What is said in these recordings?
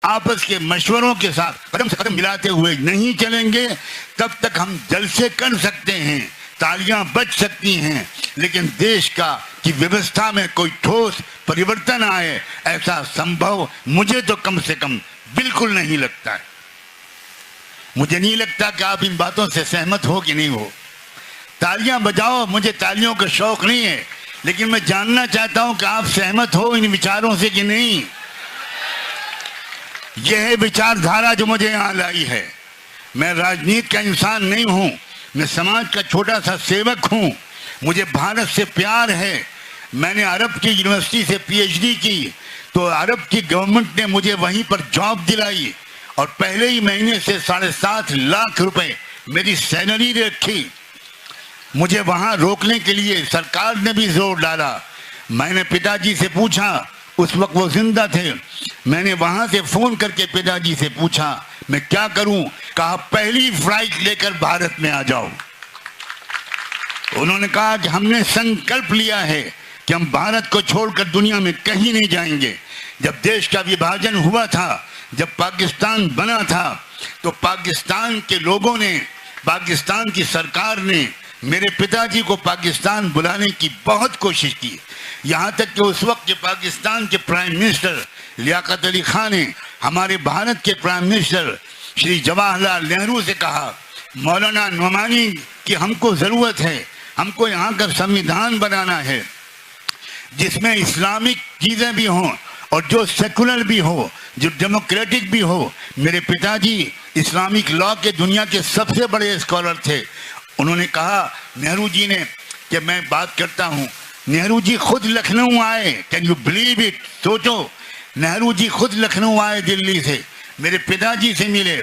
आपस के मशवरों के साथ कदम से कदम मिलाते हुए नहीं चलेंगे, तब तक हम जलसे कर सकते हैं, तालियां बज सकती हैं, लेकिन देश की व्यवस्था में कोई ठोस परिवर्तन आए ऐसा संभव मुझे तो कम से कम बिल्कुल नहीं लगता है। मुझे नहीं लगता कि आप इन बातों से सहमत हो कि नहीं हो। तालियां बजाओ, मुझे तालियों का शौक नहीं है, लेकिन मैं जानना चाहता हूं कि आप सहमत हो इन विचारों से कि नहीं। यह है विचारधारा जो मुझे यहां लाई है। मैं राजनीति का इंसान नहीं हूं, मैं समाज का छोटा सा सेवक हूं। मुझे भारत से प्यार है। मैंने अरब की यूनिवर्सिटी से पीएचडी की, तो अरब की गवर्नमेंट ने मुझे वहीं पर जॉब दिलाई और पहले ही महीने से 7.5 लाख रुपए मेरी सैलरी रखी। मुझे वहां रोकने के लिए सरकार ने भी जोर डाला। मैंने पिताजी से पूछा, उस वक्त वो जिंदा थे, मैंने वहां से फोन करके पिताजी से पूछा मैं क्या करूं। कहा पहली फ्लाइट लेकर भारत में आ जाओ। उन्होंने कहा कि हमने संकल्प लिया है कि हम भारत को छोड़कर दुनिया में कहीं नहीं जाएंगे। जब देश का विभाजन हुआ था, जब पाकिस्तान बना था, तो पाकिस्तान के लोगों ने, पाकिस्तान की सरकार ने मेरे पिताजी को पाकिस्तान बुलाने की बहुत कोशिश की। यहाँ तक कि उस वक्त के पाकिस्तान के प्राइम मिनिस्टर लियाकत अली खान ने हमारे भारत के प्राइम मिनिस्टर श्री जवाहरलाल नेहरू से कहा, मौलाना नोमानी की हमको ज़रूरत है, हमको यहाँ का संविधान बनाना है जिसमें इस्लामिक चीज़ें भी हों और जो सेकुलर भी हो, जो डेमोक्रेटिक भी हो। मेरे पिताजी इस्लामिक लॉ के दुनिया के सबसे बड़े स्कॉलर थे। उन्होंने कहा नेहरू जी ने कि मैं बात करता हूँ। नेहरू जी खुद लखनऊ आए, कैन यू बिलीव इट। सोचो, नेहरू जी खुद लखनऊ आए दिल्ली से, मेरे पिताजी से मिले।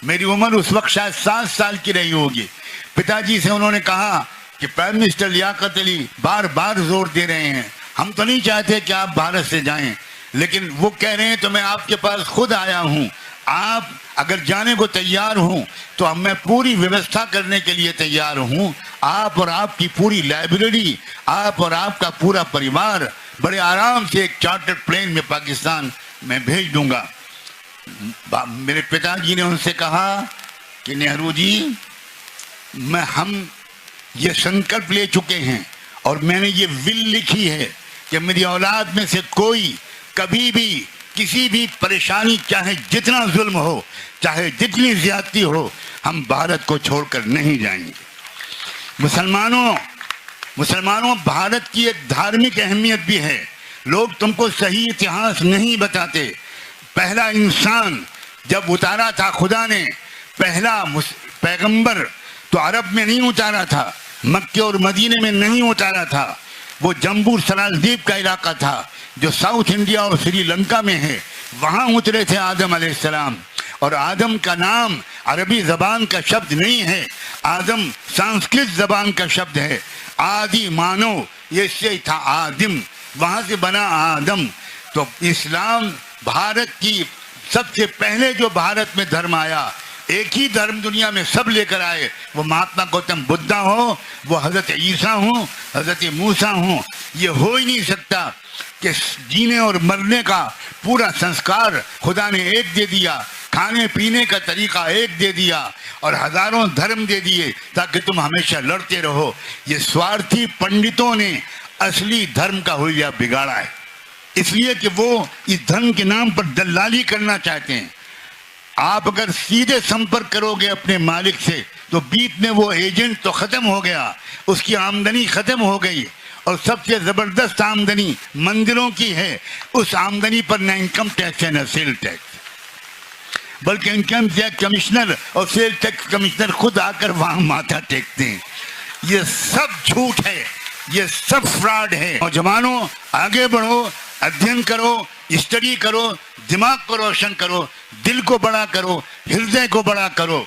मेरी उम्र उस वक्त शायद 7 साल की रही होगी। पिताजी से उन्होंने कहा कि प्राइम मिनिस्टर लियाकत अली बार बार जोर दे रहे हैं, हम तो नहीं चाहते कि आप भारत से जाएं, लेकिन वो कह रहे हैं तो मैं आपके पास खुद आया हूँ। आप अगर जाने को तैयार हूँ तो मैं पूरी व्यवस्था करने के लिए तैयार हूँ। आप और आपकी पूरी लाइब्रेरी, आप और आपका पूरा परिवार बड़े आराम से एक चार्टर्ड प्लेन में पाकिस्तान में भेज दूंगा। मेरे पिताजी ने उनसे कहा कि नेहरू जी, हम ये संकल्प ले चुके हैं और मैंने ये विल लिखी है कि मेरी औलाद में से कोई कभी भी किसी भी परेशानी, चाहे जितना जुल्म हो, चाहे जितनी ज्यादती हो, हम भारत को छोड़कर नहीं जाएंगे। मुसलमानों, भारत की एक धार्मिक अहमियत भी है। लोग तुमको सही इतिहास नहीं बताते। पहला इंसान जब उतारा था खुदा ने, पहला पैगंबर, तो अरब में नहीं उतारा था, मक्के और मदीने में नहीं उतारा था। वो जम्बू सलाल द्वीप का इलाका था जो साउथ इंडिया और श्रीलंका में है, वहाँ उतरे थे आदम अलैहिस्सलाम। और आदम का नाम अरबी जबान का शब्द नहीं है, आदम संस्कृत जबान का शब्द है। आदि मानव, ये से था आदिम, वहाँ से बना आदम। तो इस्लाम भारत की सबसे पहले जो भारत में धर्म आया, एक ही धर्म दुनिया में सब लेकर आए, वो महात्मा गौतम बुद्धा हो, वो हजरत ईसा हो, हजरत मूसा हो। ये हो ही नहीं सकता कि जीने और मरने का पूरा संस्कार खुदा ने एक दे दिया, खाने पीने का तरीका एक दे दिया और हजारों धर्म दे दिए ताकि तुम हमेशा लड़ते रहो। ये स्वार्थी पंडितों ने असली धर्म का हुलिया बिगाड़ा है, इसलिए कि वो इस धर्म के नाम पर दलाली करना चाहते हैं। आप अगर सीधे संपर्क करोगे अपने मालिक से तो बीच में वो एजेंट तो खत्म हो गया, उसकी आमदनी खत्म हो गई। और सबसे जबरदस्त आमदनी मंदिरों की है, उस आमदनी पर न इनकम टैक्स है न सेल टैक्स, बल्कि इनकम टैक्स कमिश्नर और सेल टैक्स कमिश्नर खुद आकर वहां माथा टेकते हैं। ये सब झूठ है, ये सब फ्रॉड है। नौजवानों, आगे बढ़ो, अध्ययन करो, स्टडी करो, दिमाग को रोशन करो, दिल को बड़ा करो, हृदय को बड़ा करो।